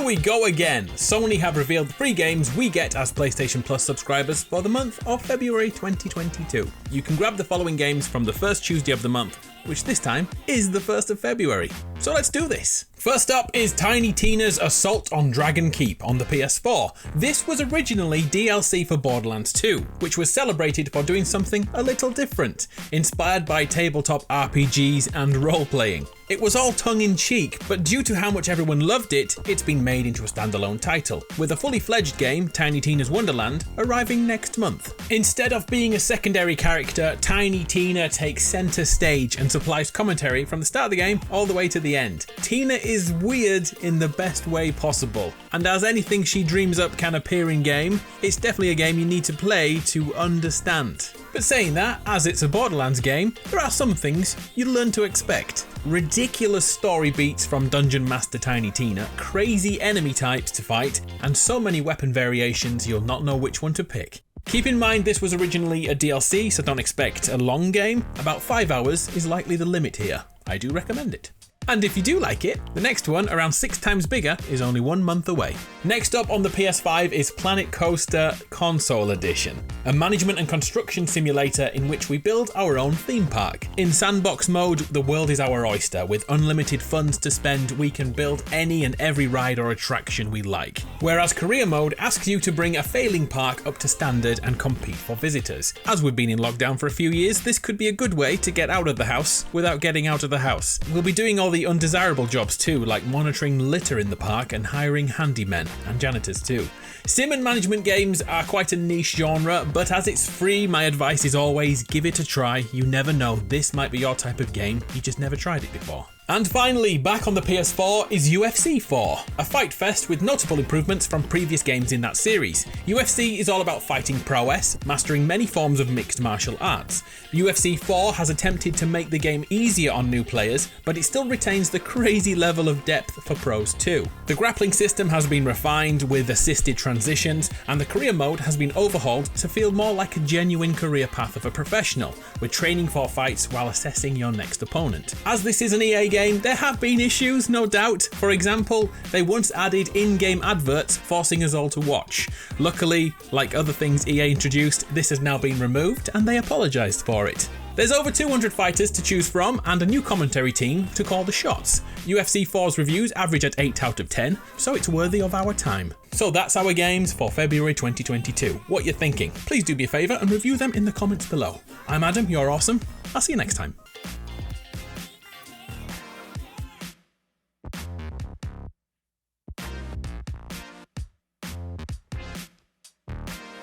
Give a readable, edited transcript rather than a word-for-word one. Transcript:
we go again. Sony have revealed the free games we get as PlayStation Plus subscribers for the month of February 2022. You can grab the following games from the first Tuesday of the month, which this time is the 1st of February. So let's do this. First up is Tiny Tina's Assault on Dragon Keep on the PS4. This was originally DLC for Borderlands 2, which was celebrated for doing something a little different, inspired by tabletop RPGs and role-playing. It was all tongue-in-cheek, but due to how much everyone loved it, it's been made into a standalone title, with a fully fledged game, Tiny Tina's Wonderland, arriving next month. Instead of being a secondary character, Tiny Tina takes center stage and supplies commentary from the start of the game all the way to the end. Tina is weird in the best way possible, and as anything she dreams up can appear in game, it's definitely a game you need to play to understand. But saying that, as it's a Borderlands game, there are some things you'd learn to expect. Ridiculous story beats from Dungeon Master Tiny Tina, crazy enemy types to fight, and so many weapon variations you'll not know which one to pick. Keep in mind this was originally a DLC, so don't expect a long game. About 5 hours is likely the limit here. I do recommend it. And if you do like it, the next one, around 6 times bigger, is only 1 month away. Next up on the PS5 is Planet Coaster Console Edition, a management and construction simulator in which we build our own theme park. In sandbox mode, the world is our oyster. With unlimited funds to spend, we can build any and every ride or attraction we like. Whereas career mode asks you to bring a failing park up to standard and compete for visitors. As we've been in lockdown for a few years, this could be a good way to get out of the house without getting out of the house. We'll be doing all the undesirable jobs too, like monitoring litter in the park and hiring handymen and janitors too. Sim and management games are quite a niche genre, but as it's free, my advice is always give it a try. You never know, this might be your type of game, you just never tried it before. And finally, back on the PS4 is UFC 4, a fight fest with notable improvements from previous games in that series. UFC is all about fighting prowess, mastering many forms of mixed martial arts. UFC 4 has attempted to make the game easier on new players, but it still retains the crazy level of depth for pros too. The grappling system has been refined with assisted transitions, and the career mode has been overhauled to feel more like a genuine career path of a professional, with training for fights while assessing your next opponent. As this is an EA game, there have been issues, no doubt. For example, they once added in-game adverts forcing us all to watch. Luckily, like other things EA introduced, this has now been removed and they apologised for it. There's over 200 fighters to choose from and a new commentary team to call the shots. UFC 4's reviews average at 8 out of 10, so it's worthy of our time. So that's our games for February 2022. What you're thinking? Please do me a favour and review them in the comments below. I'm Adam, you're awesome. I'll see you next time.